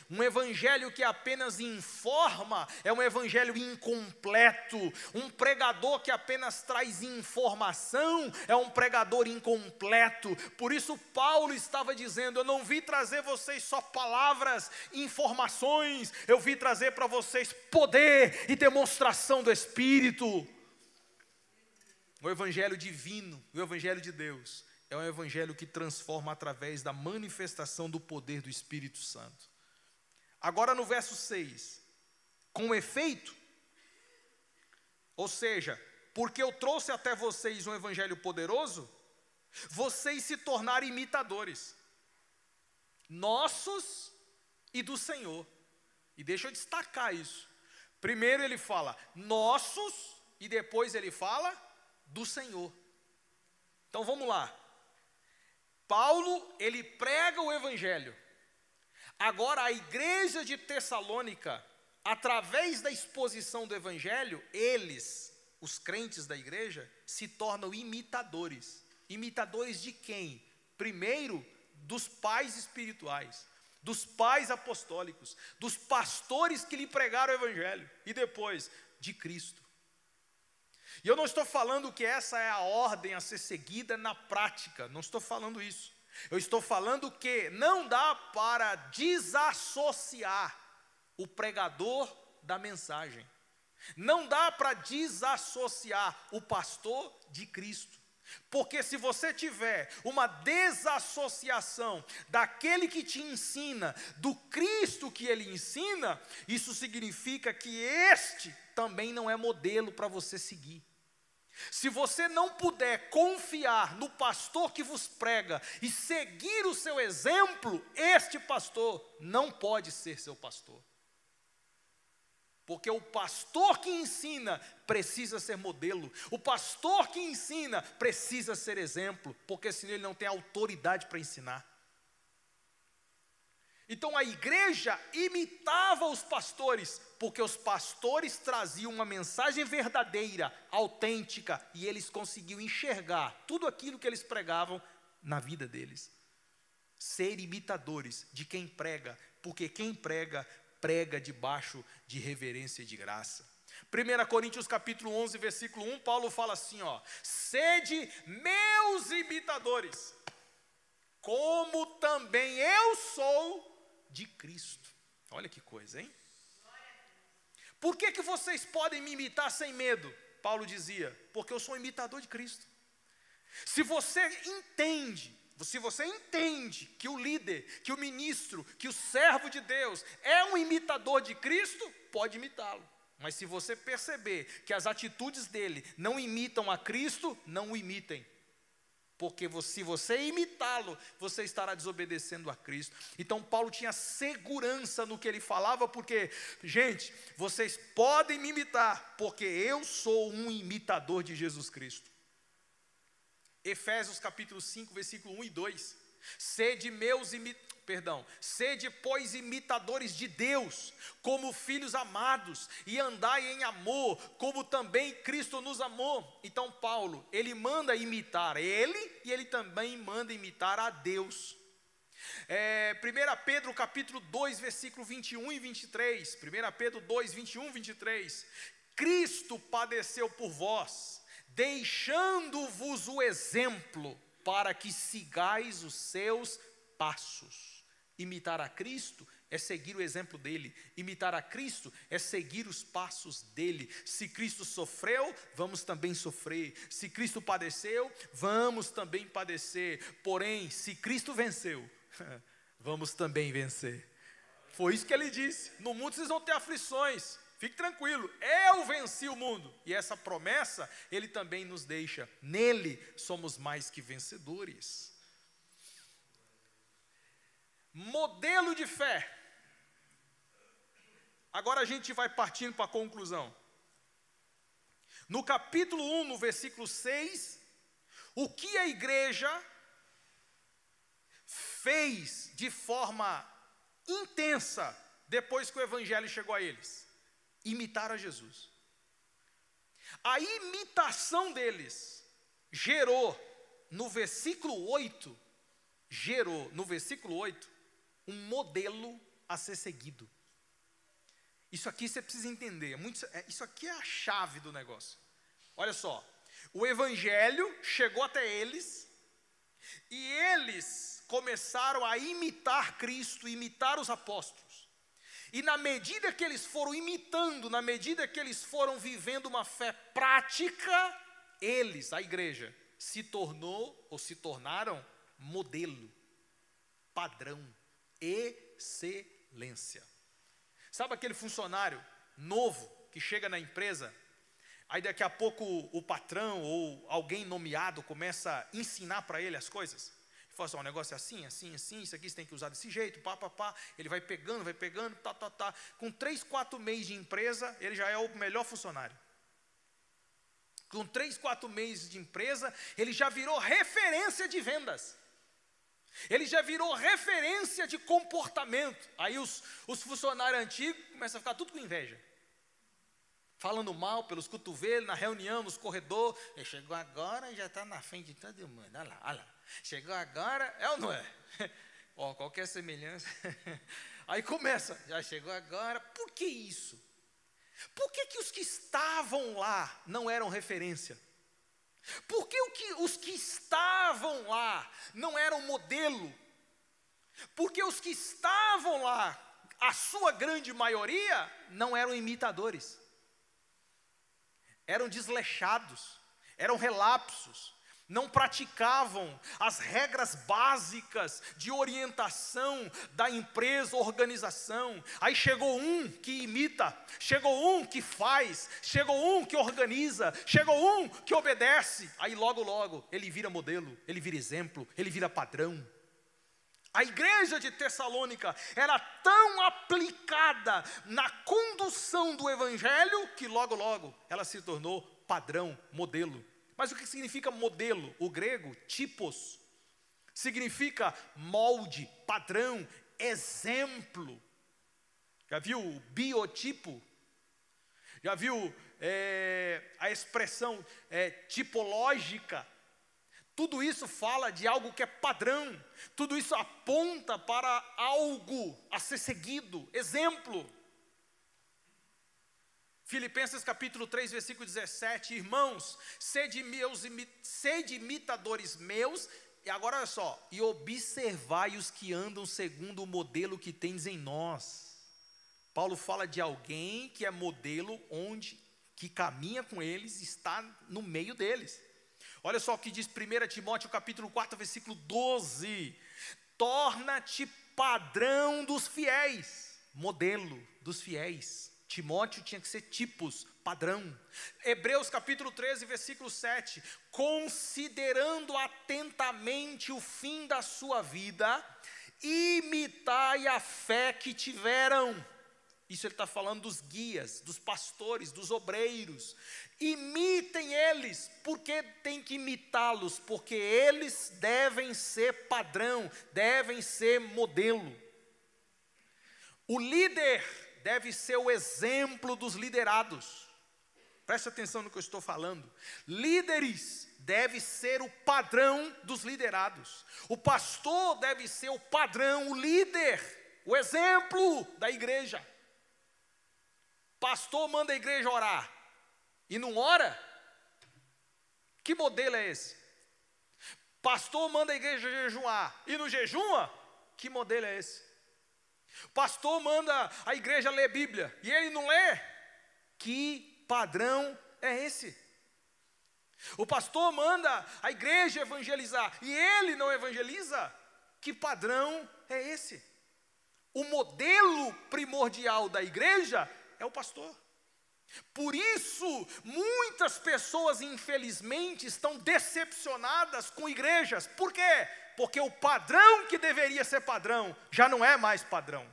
S1: Um evangelho que apenas informa é um evangelho incompleto. Um pregador que apenas traz informação é um pregador incompleto. Por isso Paulo estava dizendo, eu não vim trazer vocês só palavras, informações, eu vim trazer para vocês poder e demonstração do Espírito. O evangelho divino, o evangelho de Deus, é um evangelho que transforma através da manifestação do poder do Espírito Santo. Agora no verso 6, com efeito, ou seja, porque eu trouxe até vocês um evangelho poderoso, vocês se tornaram imitadores, nossos e do Senhor. E deixa eu destacar isso. Primeiro ele fala nossos e depois ele fala do Senhor. Então vamos lá. Paulo, ele prega o evangelho. Agora a igreja de Tessalônica, através da exposição do evangelho, eles, os crentes da igreja, se tornam imitadores. Imitadores de quem? Primeiro, dos pais espirituais, dos pais apostólicos, dos pastores que lhe pregaram o evangelho, e depois, de Cristo. E eu não estou falando que essa é a ordem a ser seguida na prática, não estou falando isso. Eu estou falando que não dá para desassociar o pregador da mensagem. Não dá para desassociar o pastor de Cristo. Porque se você tiver uma desassociação daquele que te ensina, do Cristo que ele ensina, isso significa que este também não é modelo para você seguir. Se você não puder confiar no pastor que vos prega e seguir o seu exemplo, este pastor não pode ser seu pastor. Porque o pastor que ensina precisa ser modelo. O pastor que ensina precisa ser exemplo, porque senão ele não tem autoridade para ensinar. Então a igreja imitava os pastores, porque os pastores traziam uma mensagem verdadeira, autêntica, e eles conseguiam enxergar tudo aquilo que eles pregavam na vida deles. Ser imitadores de quem prega, porque quem prega, prega debaixo de reverência e de graça. 1 Coríntios capítulo 11, versículo 1, Paulo fala assim, sede meus imitadores. como também eu sou de Cristo. Olha que coisa, hein? Por que vocês podem me imitar sem medo? Paulo dizia, porque eu sou um imitador de Cristo. Se você entende que o líder, que o ministro, que o servo de Deus é um imitador de Cristo, pode imitá-lo. Mas se você perceber que as atitudes dele não imitam a Cristo, não o imitem. Porque se você imitá-lo, você estará desobedecendo a Cristo. Então Paulo tinha segurança no que ele falava, porque, gente, vocês podem me imitar, porque eu sou um imitador de Jesus Cristo. Efésios capítulo 5, versículo 1 e 2. Sede, pois, imitadores de Deus, como filhos amados, e andai em amor, como também Cristo nos amou. Então Paulo, ele manda imitar ele, e ele também manda imitar a Deus. 1 Pedro capítulo 2, versículo 21 e 23. 1 Pedro 2, 21 e 23. Cristo padeceu por vós, deixando-vos o exemplo, para que sigais os seus passos. Imitar a Cristo é seguir o exemplo dele. Imitar a Cristo é seguir os passos dele. Se Cristo sofreu, vamos também sofrer. Se Cristo padeceu, vamos também padecer. Porém, se Cristo venceu, vamos também vencer. Foi isso que ele disse. No mundo vocês vão ter aflições. Fique tranquilo, eu venci o mundo. E essa promessa, ele também nos deixa. Nele somos mais que vencedores. Modelo de fé. Agora a gente vai partindo para a conclusão. No capítulo 1, no versículo 6, o que a igreja fez de forma intensa depois que o evangelho chegou a eles? Imitar a Jesus. A imitação deles gerou no versículo 8, um modelo a ser seguido. Isso aqui você precisa entender, isso aqui é a chave do negócio. Olha só, o evangelho chegou até eles, e eles começaram a imitar Cristo, imitar os apóstolos. E na medida que eles foram imitando, na medida que eles foram vivendo uma fé prática, eles, a igreja, se tornaram modelo, padrão, excelência. Sabe aquele funcionário novo que chega na empresa, aí daqui a pouco o patrão ou alguém nomeado começa a ensinar para ele as coisas? Fala assim, um negócio é assim, assim, assim, isso aqui você tem que usar desse jeito, pá. Ele vai pegando, tá. Com 3, 4 meses de empresa, ele já é o melhor funcionário. Com 3, 4 meses de empresa, ele já virou referência de vendas. Ele já virou referência de comportamento. Aí os funcionários antigos começam a ficar tudo com inveja. Falando mal pelos cotovelos, na reunião, nos corredores. Ele chegou agora e já está na frente de todo mundo. Olha lá. Chegou agora, é ou não é? Qualquer semelhança. Aí começa, já chegou agora. Por que isso? Por que os que estavam lá não eram referência? Por que os que estavam lá não eram modelo? Porque os que estavam lá, a sua grande maioria, não eram imitadores. Eram desleixados, eram relapsos, não praticavam as regras básicas de orientação da empresa, organização. Aí chegou um que imita, chegou um que faz, chegou um que organiza, chegou um que obedece. Aí logo ele vira modelo, ele vira exemplo, ele vira padrão. A igreja de Tessalônica era tão aplicada na condução do evangelho que logo ela se tornou padrão, modelo. Mas o que significa modelo? O grego, typos, significa molde, padrão, exemplo. Já viu o biotipo? Já viu a expressão tipológica? Tudo isso fala de algo que é padrão. Tudo isso aponta para algo a ser seguido. Exemplo. Filipenses capítulo 3, versículo 17. Irmãos, sede imitadores meus E agora olha só, e observai os que andam segundo o modelo que tendes em nós. Paulo fala de alguém que é modelo, que caminha com eles, está no meio deles. Olha só o que diz 1 Timóteo capítulo 4, versículo 12. Torna-te padrão dos fiéis, modelo dos fiéis. Timóteo tinha que ser tipos, padrão. Hebreus capítulo 13, versículo 7. Considerando atentamente o fim da sua vida, imitai a fé que tiveram. Isso ele está falando dos guias, dos pastores, dos obreiros. Imitem eles. Por que tem que imitá-los? Porque eles devem ser padrão, devem ser modelo. O líder deve ser o exemplo dos liderados. Preste atenção no que eu estou falando. Líderes deve ser o padrão dos liderados. O pastor deve ser o padrão, o líder, o exemplo da igreja. Pastor manda a igreja orar e não ora? Que modelo é esse? Pastor manda a igreja jejuar e não jejua? Que modelo é esse? Pastor manda a igreja ler Bíblia e ele não lê? Que padrão é esse? O pastor manda a igreja evangelizar e ele não evangeliza? Que padrão é esse? O modelo primordial da igreja é o pastor. Por isso, muitas pessoas, infelizmente, estão decepcionadas com igrejas. Por quê? Porque o padrão que deveria ser padrão, já não é mais padrão.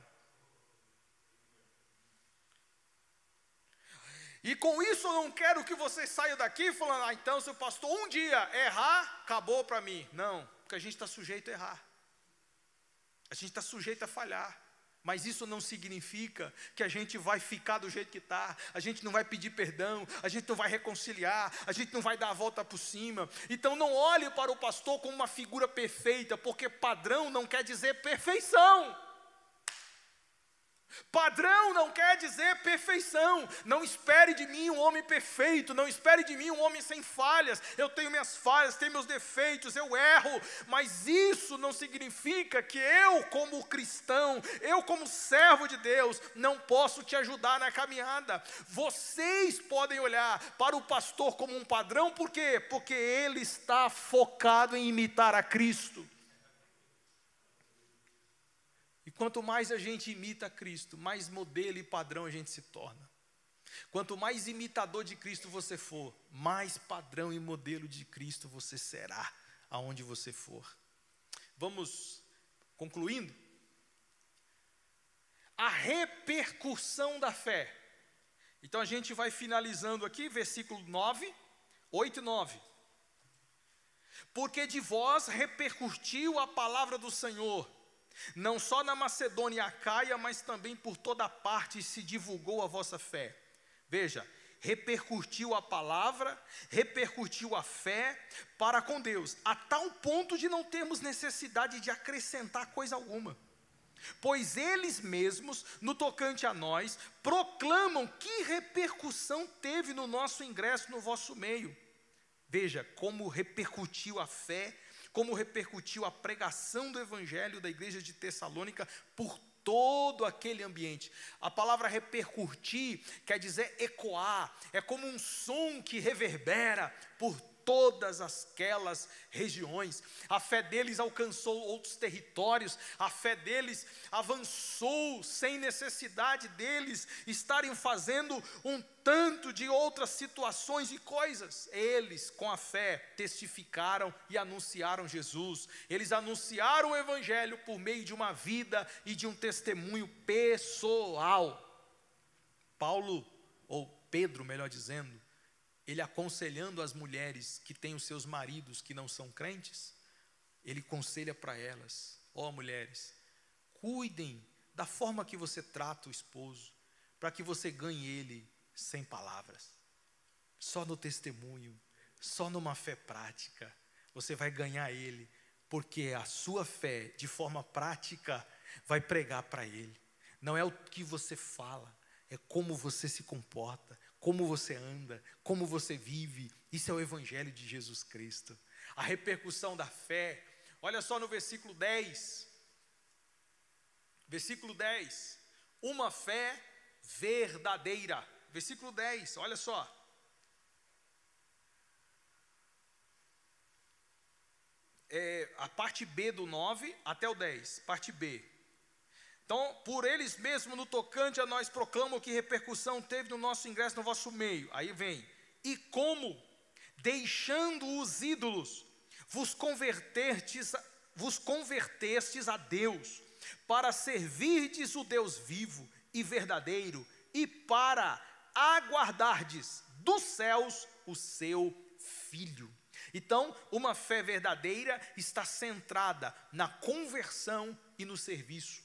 S1: E com isso eu não quero que vocês saiam daqui falando, então se o pastor um dia errar, acabou para mim. Não, porque a gente está sujeito a errar. A gente está sujeito a falhar. Mas isso não significa que a gente vai ficar do jeito que está, a gente não vai pedir perdão, a gente não vai reconciliar, a gente não vai dar a volta por cima. Então não olhe para o pastor como uma figura perfeita, porque padrão não quer dizer perfeição. Padrão não quer dizer perfeição. Não espere de mim um homem perfeito, não espere de mim um homem sem falhas. Eu tenho minhas falhas, tenho meus defeitos, eu erro, mas isso não significa que eu como cristão, eu como servo de Deus, não posso te ajudar na caminhada. Vocês podem olhar para o pastor como um padrão, por quê? Porque ele está focado em imitar a Cristo. E quanto mais a gente imita a Cristo, mais modelo e padrão a gente se torna. Quanto mais imitador de Cristo você for, mais padrão e modelo de Cristo você será, aonde você for. Vamos concluindo. A repercussão da fé. Então a gente vai finalizando aqui, versículo 9, 8 e 9. Porque de vós repercutiu a palavra do Senhor, não só na Macedônia e Acaia, mas também por toda parte se divulgou a vossa fé. Veja, repercutiu a palavra, repercutiu a fé para com Deus, a tal ponto de não termos necessidade de acrescentar coisa alguma. Pois eles mesmos, no tocante a nós, proclamam que repercussão teve no nosso ingresso no vosso meio. Veja como repercutiu a fé, como repercutiu a pregação do evangelho da igreja de Tessalônica por todo aquele ambiente. A palavra repercutir quer dizer ecoar, é como um som que reverbera por todas aquelas regiões. A fé deles alcançou outros territórios, a fé deles avançou sem necessidade deles estarem fazendo um tanto de outras situações e coisas. Eles, com a fé, testificaram e anunciaram Jesus. Eles anunciaram o evangelho por meio de uma vida e de um testemunho pessoal. Paulo, ou Pedro, melhor dizendo, ele aconselhando as mulheres que têm os seus maridos que não são crentes, ele aconselha para elas: ó mulheres, cuidem da forma que você trata o esposo, para que você ganhe ele sem palavras, só no testemunho, só numa fé prática, você vai ganhar ele, porque a sua fé, de forma prática, vai pregar para ele. Não é o que você fala, é como você se comporta, como você anda, como você vive. Isso é o evangelho de Jesus Cristo. A repercussão da fé Olha só no versículo 10. Versículo 10. Uma fé verdadeira. Versículo 10, olha só. A parte B do 9 até o 10, parte B. Então, por eles mesmos, no tocante a nós, proclamam que repercussão teve no nosso ingresso no vosso meio. Aí vem, e como, deixando os ídolos, vos convertestes a Deus, para servirdes o Deus vivo e verdadeiro, e para aguardardes dos céus o seu Filho. Então, uma fé verdadeira está centrada na conversão e no serviço.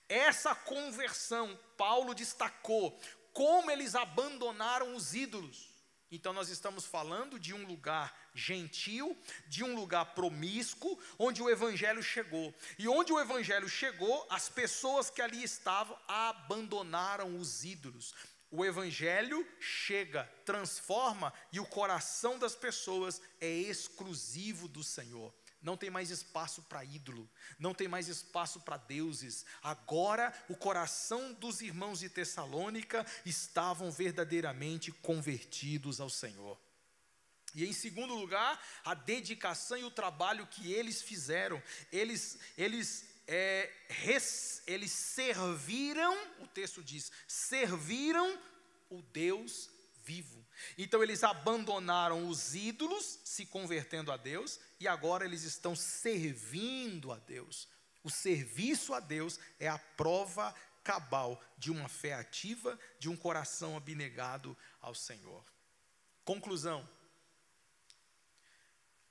S1: Essa conversão, Paulo destacou como eles abandonaram os ídolos. Então nós estamos falando de um lugar gentil, de um lugar promíscuo, onde o evangelho chegou. E onde o evangelho chegou, as pessoas que ali estavam abandonaram os ídolos. O evangelho chega, transforma, e o coração das pessoas é exclusivo do Senhor. Não tem mais espaço para ídolo, não tem mais espaço para deuses. Agora o coração dos irmãos de Tessalônica estavam verdadeiramente convertidos ao Senhor. E em segundo lugar, a dedicação e o trabalho que eles fizeram. Eles serviram, o texto diz, serviram o Deus vivo. Então eles abandonaram os ídolos, se convertendo a Deus, e agora eles estão servindo a Deus. O serviço a Deus é a prova cabal de uma fé ativa, de um coração abnegado ao Senhor. Conclusão.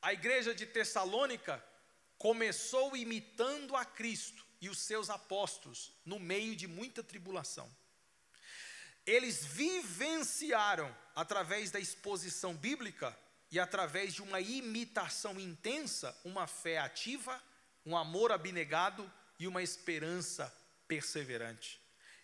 S1: A igreja de Tessalônica começou imitando a Cristo e os seus apóstolos no meio de muita tribulação. Eles vivenciaram, através da exposição bíblica e através de uma imitação intensa, uma fé ativa, um amor abnegado e uma esperança perseverante.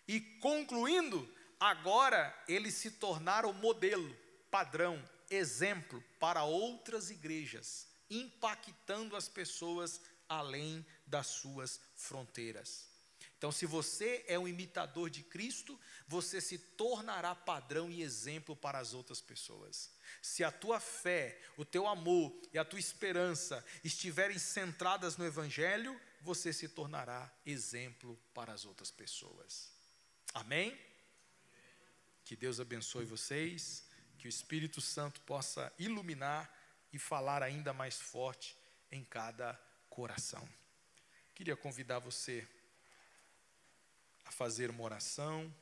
S1: E concluindo, agora eles se tornaram modelo, padrão, exemplo para outras igrejas, impactando as pessoas além das suas fronteiras. Então, se você é um imitador de Cristo, você se tornará padrão e exemplo para as outras pessoas. Se a tua fé, o teu amor e a tua esperança estiverem centradas no Evangelho, você se tornará exemplo para as outras pessoas. Amém? Que Deus abençoe vocês, que o Espírito Santo possa iluminar e falar ainda mais forte em cada coração. Queria convidar você a fazer uma oração.